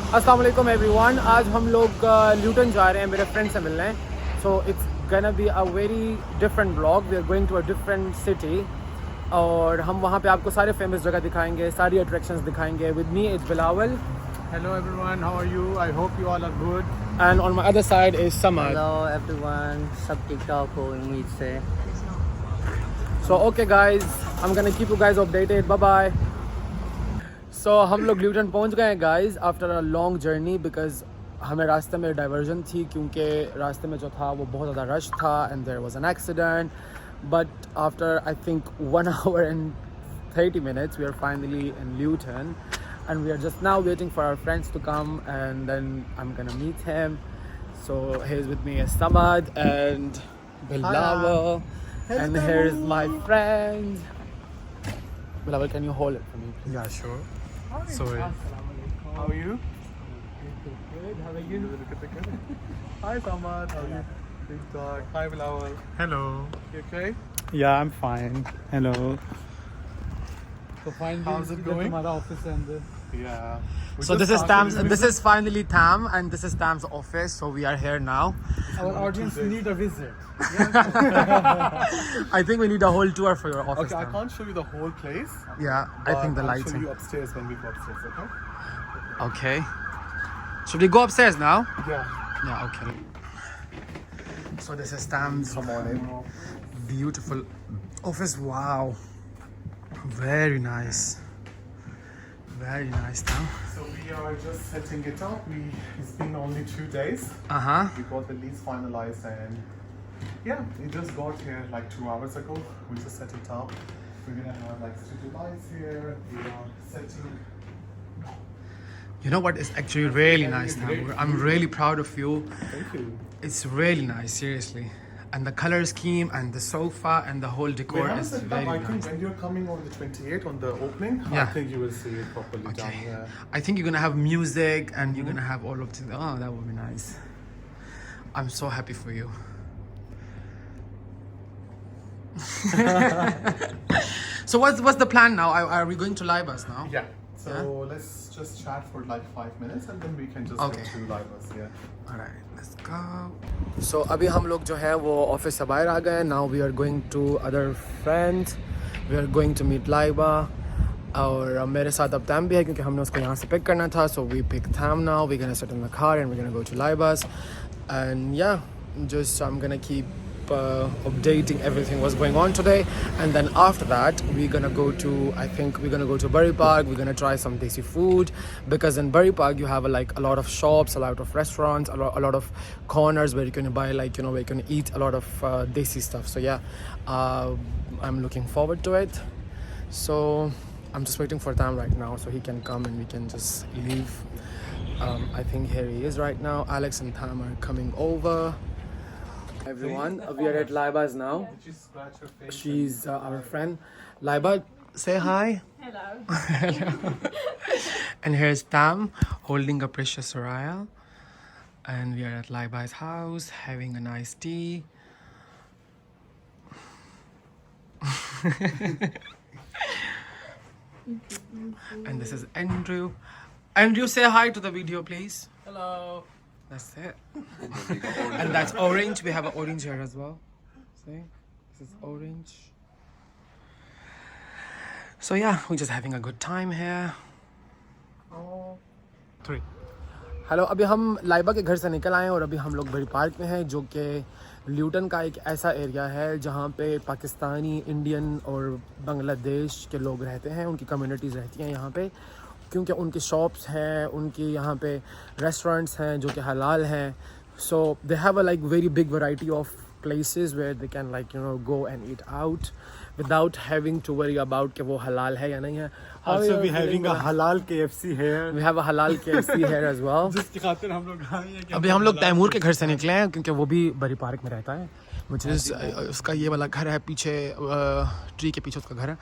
अस्सलाम वालेकुम एवरीवन। आज हम लोग ल्यूटन जा रहे हैं मेरे फ्रेंड से मिलने। So it's gonna be a very different blog. We are going to a different city और हम वहाँ पे आपको सारे फेमस जगह दिखाएंगे, सारी अट्रैक्शंस दिखाएंगे। With me it's Bilawal Hello everyone, how are you? I hope you all are good. And on my other side is Samad. Hello everyone, सब TikTok को उम्मीद से। So okay guys, I am gonna keep you guys updated. Bye bye. So हम लोग Luton पहुंच गए हैं guys after a long journey, because हमें रास्ते में डाइवर्जन थी क्योंकि रास्ते में जो था वो बहुत ज़्यादा रश था and there was an accident. But after I think 1 hour and 30 minutes we are finally in Luton and we are just now waiting for our friends to come and then I'm gonna meet him. So here's with me is Samad and Bilawal and here's my friend Bilawal. Can you hold it for me please? Yeah, sure. Sorry. How are you? Good. How are you? Hi Samad, how are you? TikTok. Hi Bilawal. Hello. You okay? Yeah, I'm fine. Hello. So finally, how's it going? हमारा office है अंदर. Yeah. So this is Tam's. This is finally Tam, and this is Tam's office. So we are here now. Our audience need a visit. I think we need a whole tour for your office. Okay, I Tam. can't show you the whole place. Yeah, I but think the I'll lighting. show you upstairs when we go upstairs, okay? Okay. Should we go upstairs now? Yeah. Yeah. Okay. So this is Tam's Come on in. beautiful office. Wow. Very nice. Very nice, Tam. So we are just setting it up. It's been only 2 days. Uh huh. We got the lease finalized and yeah, we just got here like 2 hours ago. We just set it up. We're gonna have like studio lights here. We are setting. You know what? It's actually really nice, Tam. I'm really proud of you. Thank you. It's really nice, seriously. And the color scheme and the sofa and the whole We decor have is set it up. very I think nice. when you're coming on the 28th on the opening, I Yeah. think you will see it properly down Okay. here. I think you're gonna have music and you're gonna have all of this. Oh, that would be nice. I'm so happy for you. So what's the plan now? Are we going to Libas now? Yeah. So let's just chat for like 5 minutes and then we can just Okay. go to Libas. Yeah. Alright, let's go. So अभी हम लोग जो है वो office से बाहर आ गए. Now we are going to other friends. We are going to meet Laiba. और मेरे साथ अब Tam भी है क्योंकि हमने उसको यहाँ से पिक करना था. So we pick Tam now. We're gonna sit in the car and we're gonna go to Laibas. And yeah, just I'm gonna keep updating everything what's going on today, and then after that we're gonna go to, I think we're gonna go to Bury Park. We're gonna try some desi food because in Bury Park you have like a lot of shops, a lot of restaurants, a lot of corners where you can buy like, you know, where you can eat a lot of desi stuff. So yeah, I'm looking forward to it. So I'm just waiting for Tam right now so he can come and we can just leave. I think here he is right now. Alex and Tam are coming over. Everyone, we are at Laiba's now. Did you scratch your face? She's our friend. Laiba, say hi. Hello. Hello. And here's Tam holding a precious royal. And we are at Laiba's house having a nice tea. And this is Andrew. Andrew, say hi to the video, please. Hello. That's it. And that's orange. We have an orange here as well. See? This is orange. So yeah, we're just having a good time here. Oh. 3. Hello, अभी हम लाइबा के घर से निकल आए हैं और अभी हम लोग बड़ी पार्क में हैं जो कि ल्यूटन का एक ऐसा एरिया है जहाँ पे पाकिस्तानी, इंडियन और बांग्लादेश के लोग रहते हैं. उनकी कम्युनिटीज़ रहती हैं यहाँ पे क्योंकि उनकी शॉप्स हैं, उनकी यहाँ पे रेस्टोरेंट्स हैं जो कि हलाल हैं. So they have a like very big variety of places where they can, like, you know, go and eat out without having to worry about कि वो हलाल है या नहीं है. Also, we having a halal KFC here. We have a halal KFC here as well. जिसकी खातिर हम लोग आए हैं कि अभी हम लोग तैमूर के घर से निकले हैं क्योंकि वो भी बड़ी पार्क में रहता है. मुझे उसका ये वाला घर है पीछे, ट्री के पीछे उसका घर है.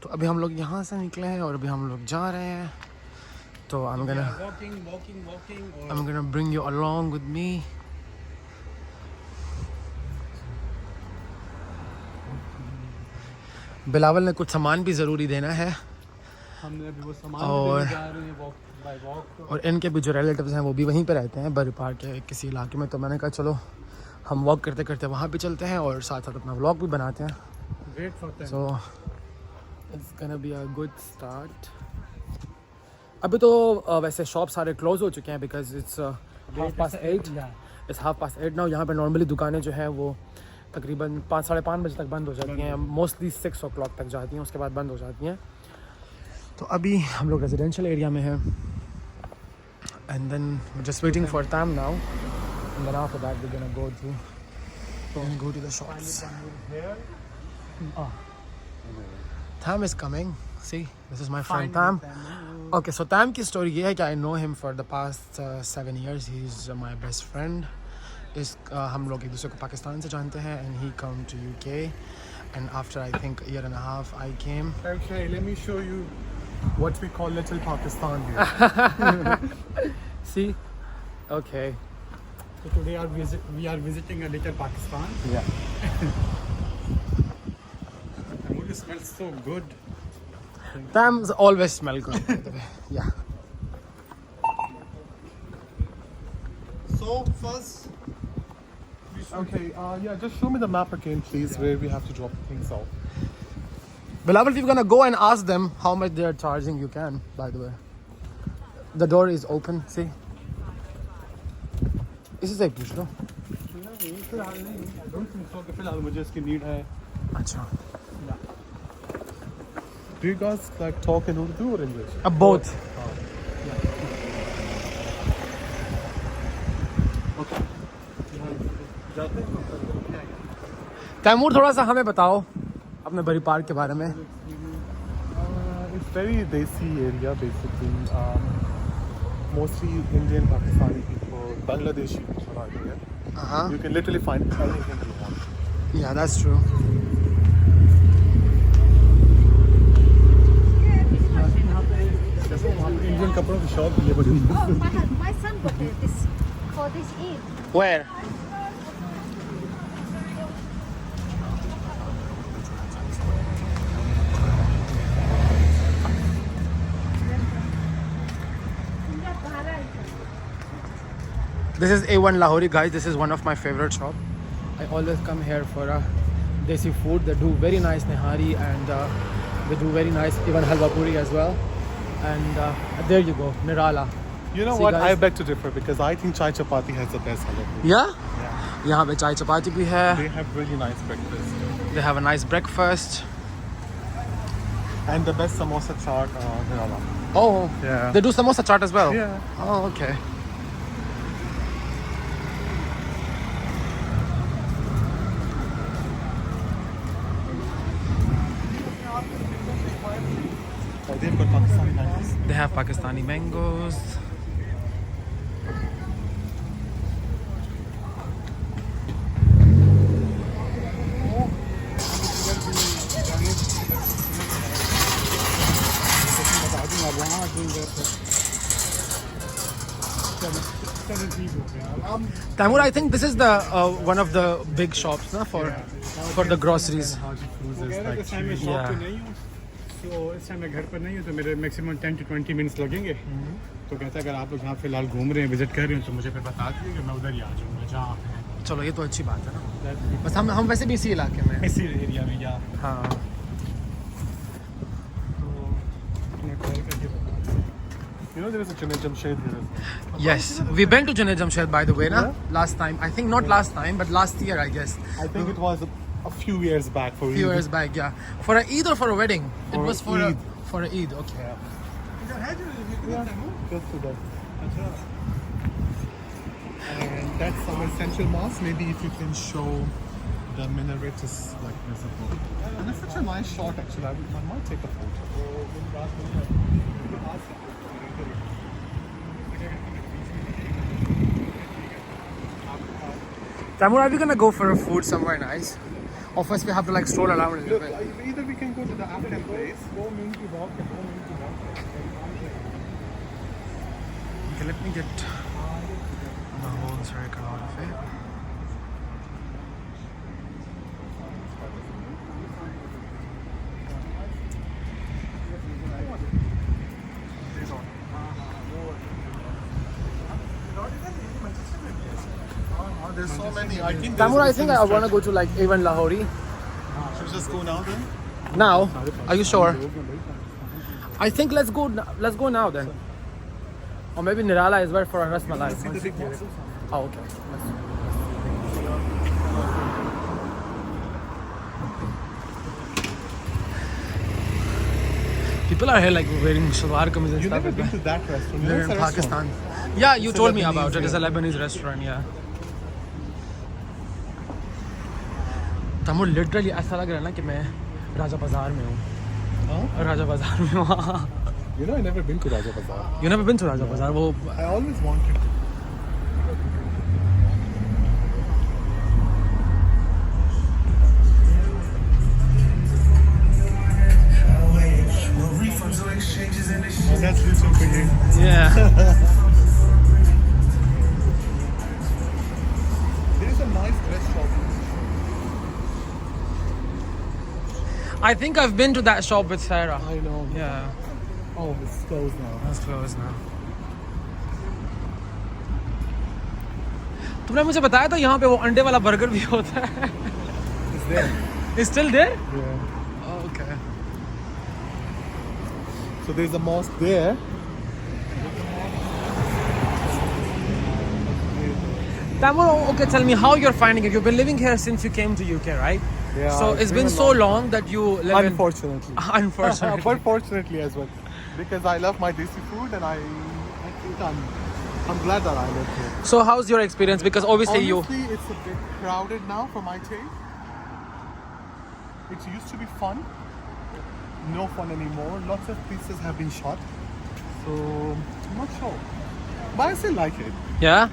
तो अभी हम लोग यहाँ से निकले हैं और अभी हम लोग जा रहे हैं. तो I'm gonna bring you along with me. Bilawal ने कुछ सामान भी ज़रूरी देना है हमने अभी वो सामान और- लेने जा रहे हैं वॉक बाय वॉक। और इनके भी जो रिलेटिव्स हैं वो भी वहीं पे रहते हैं बर्री पार्क के किसी इलाके में, तो मैंने कहा चलो हम वॉक करते करते वहाँ पे चलते हैं और साथ साथ अपना व्लॉग भी बनाते हैं। Wait for time. So it's gonna be a good start. अभी तो वैसे शॉप सारे क्लोज हो चुके हैं बिकॉज इट्स 8:30। It's 8:30 now. यहाँ पे नॉर्मली दुकानें जो हैं वो तकरीबन 5 साढ़े 5 बजे तक बंद हो जाती हैं, मोस्टली 6 o'clock तक जाती हैं, उसके बाद बंद हो जाती हैं। तो अभी हम लोग रेजिडेंशियल एरिया में हैं and then just waiting for time now and then after that we gonna go to the shops. Tham is coming. See, this is my friend Tham. Okay, so Tham की story ये है कि I know him for the past 7 years. He's my best friend. हम लोग एक दूसरे को पाकिस्तान से जानते हैं and he come to UK and after I think a year and a half I came. Okay, let me show you what we call Little Pakistan here. See? Okay. So today we are visiting a little Pakistan. Yeah. And it smells so good. Tham's always smell good by the way. Yeah. So first, okay, yeah, just show me the map again, please, where we have to drop things off. Bilawal, if you're gonna go and ask them how much they are charging, you can, by the way. The door is open, see? इसी से पूछ लो। फिलहाल नहीं, I don't think so कि फिलहाल मुझे इसकी need है। अच्छा। Do you guys like talk in Urdu or English? Both. जाते हैं। तैमूर थोड़ा सा हमें बताओ अपने बरी पार्क के बारे में। It's very desi area basically. Mostly Indian, Pakistani people, Bangladeshi people are here. Uh-huh. You can literally find anything you want. Yeah, that's true. Indian कपड़ों की शॉप भी है बड़ी। Oh, my son got this for this Eid. Where? This is A1 Lahori, guys. This is one of my favorite shop. I always come here for desi food. They do very nice nihari and they do very nice even halwa puri as well. And there you go, Nirala. You know See, what? guys? I beg to differ because I think chai chapati has the best halwa. Yeah? यहाँ पे चाय चपाती भी है. They have really nice breakfast They have a nice breakfast. and the best samosa chaat. Nirala. Oh, Yeah. they do samosa chaat as well. Yeah. Oh, okay. Oh, they've got Pakistani mangoes. They have Pakistani mangoes. Taimur, I think this is the one of the big shops na, for the groceries. Haji Foods is कह रहा है like कि इस time मैं shop Yeah. पे नहीं हूँ, तो इस टाइम मैं घर पर नहीं हूँ, तो मेरे मैक्सिमम 10 to 20 मिनट्स लगेंगे। तो कहता है अगर आप लोग यहाँ फिलहाल घूम रहे हैं, विजिट कर रहे हैं, तो मुझे फिर बता दीजिए कि मैं उधर ही आ जाऊँगा जहाँ आप चलो ये तो अच्छी बात है ना. हैं। बस हम वैसे भी इसी इलाके में हैं. इसी एरिया में या हाँ. तो अपना कॉल करके बता दीजिए। You know there is a Junaid Jamshed here as well. Yes, we've been to Junaid Jamshed by the way, na? Yeah. Last time. I think not last time, but last year I guess. I think it was a few years back for A few years back, yeah. For a Eid or for a wedding? It For was for Eid. for a Eid. Okay. Just to that. And that's our central mosque. Maybe if you can show the minaret is like visible. And it's such a nice shot actually. I might take a photo. Taimur, are we gonna go for a food somewhere nice? Or first we have to like stroll around a little Look, bit? either we can go to the African place. Okay, let me get the whole circle out of it. there's so many. I think Tamur, I there's think I want to go to like A1 Lahori. Should we just go now then? Now? Are you sure? I think let's go. Let's go now then. Or maybe Nirala is where for a Rasmalai. See the big boxes? Oh, okay. People are here like wearing shalwar kameez and You've stuff. never been to that restaurant. They're It's in a restaurant. Pakistan. Yeah, you It's a told me Lebanese, about it. It's a yeah. Lebanese restaurant, yeah. Tamur, literally ऐसा लग रहा है ना कि मैं राजा बाजार में हूँ. Huh? राजा बाजार में हूँ. You know, I've never been to Raja Bazaar. You never been to Raja Bazaar? वो I always wanted to. Oh, that's Luton for you. yeah. There is a nice dress shop. I think I've been to that shop with Sarah. I know. Yeah. Oh, it's closed now. That's closed now. तुमने मुझे बताया था यहाँ पे वो अंडे वाला burger भी होता है. It's there. It's still there? Yeah. Oh, okay. So there's a mosque there. Tamur, okay, tell me how you're finding it. You've been living here since you came to UK, right? Yeah, So it's been so long that you live Unfortunately. in... Unfortunately. But fortunately as well. Because I love my Desi food and I think I'm glad that I live here. So how's your experience? Because obviously Honestly, it's a bit crowded now for my taste. It used to be fun. No fun anymore. Lots of pieces have been shot. So, I'm not sure. But I still like it. Yeah?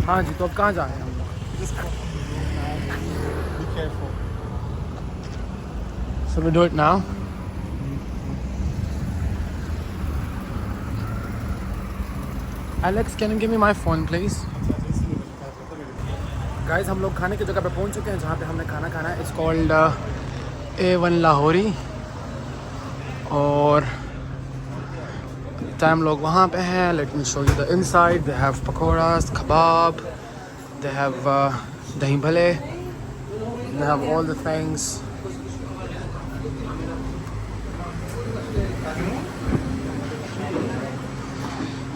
हाँ जी, तो अब कहाँ जा रहे हैं हम लोग? Just be careful. So we do it now? Alex, can you give me my phone, please? Guys, हम लोग खाने की जगह पे पहुंच चुके हैं जहाँ पे हमने खाना खाना है. It's called A1 Lahori. और टाइम लोग वहाँ पे हैं. Let me show you the inside. They have pakoras, kebab. They have dahi bhale. They have all the things.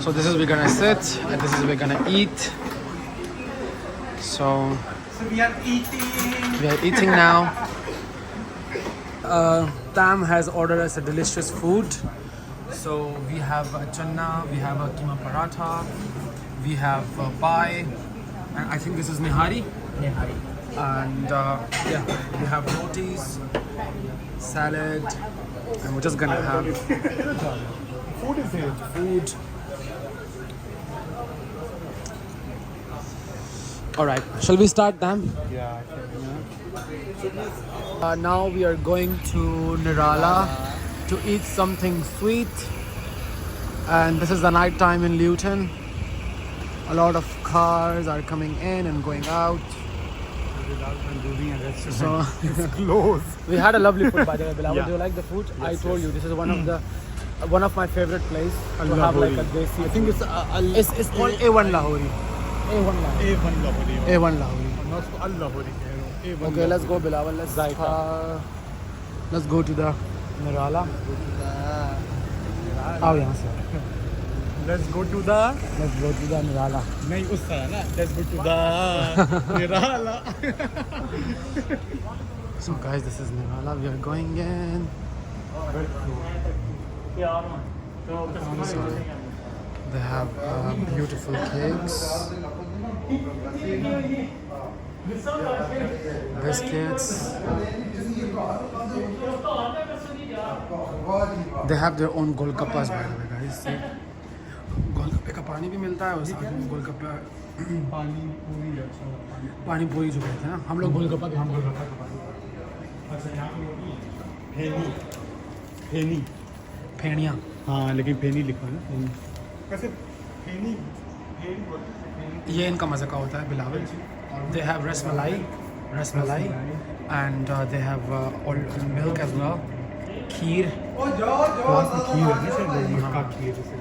So this is we're gonna sit and this is we're gonna eat. So we are eating. We are eating now. Tam has ordered us a delicious food. So we have a channa, we have a keema paratha, we have a pie, and I think this is nihari. Nihari. And yeah, we have rotis, salad, and we're just gonna have Food is here. food. All right, shall we start, Tam? Yeah. Now we are going to Nirala to eat something sweet, and this is the night time in Luton. A lot of cars are coming in and going out. So It's closed. we had a lovely food, by the way. Bilal, Yeah. do you like the food? I told you this is one of my favorite place to have like a desi. I think it's It's called A1 Lahori. A1 Lahori. A1 Lahori. A1 Lahori. Not Al Lahori. A1 Okay, let's go, Bilal. Let's go to the Nirala. आओ यहाँ से. Let's go to the. Let's go to the Nirala. नहीं उस तरह ना. Let's go to the Nirala. So guys, this is Nirala. We are going in. So, they have beautiful cakes, biscuits. They have their own golgappas, by the way, guys. See? एक पानी भी मिलता है और साथ में गोलगप्पा पानी पूरी अच्छा पानी पूरी जो कहते हैं ना, हम लोग गोलगप्पा के हम गोलगप्पा का पानी। अच्छा यहाँ पे होती है फेनी फेनी फेड़ियाँ। हाँ लेकिन फेनी लिखा है ना फेनी। वैसे फेनी फेनी बोलते हैं फेनी। ये इनका मज़ा का होता है Bilawal. They have rasmalai and they have milk as well, kheer. लास्ट में खीर है ना शायद, मक्का खीर जैसे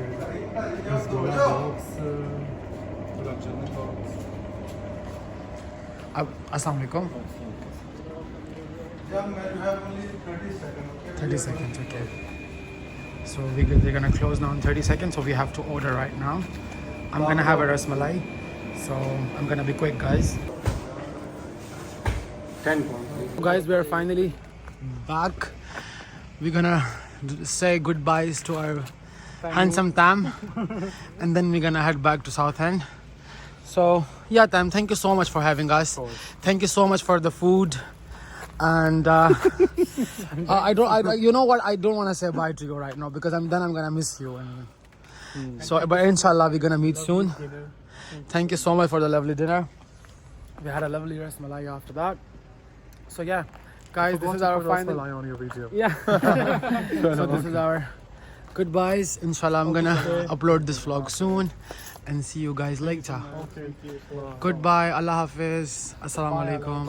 रसगुल्ला बॉक्स, गुलाब जामुन बॉक्स। अब अस्सलाम वालेकुम। 30 seconds, okay. So they're gonna close now in 30 seconds, so we have to order right now. I'm gonna have a rasmalai, so I'm gonna be quick, guys. 10 pounds. Guys, we are finally back. We're gonna say goodbyes to our handsome Tam, and then we're gonna head back to Southend. So yeah, Tam, thank you so much for having us. Thank you so much for the food. And you know what? I don't want to say bye to you right now because I'm gonna miss you. And so, but inshallah, we're gonna meet soon. Thank you so much for the lovely dinner. We had a lovely rasmalai after that. So yeah, guys, this is our final. on your video. Yeah. So this is our goodbyes. Inshallah, I'm gonna upload this vlog soon and see you guys later. Goodbye. Allah Hafiz. Assalamu alaikum.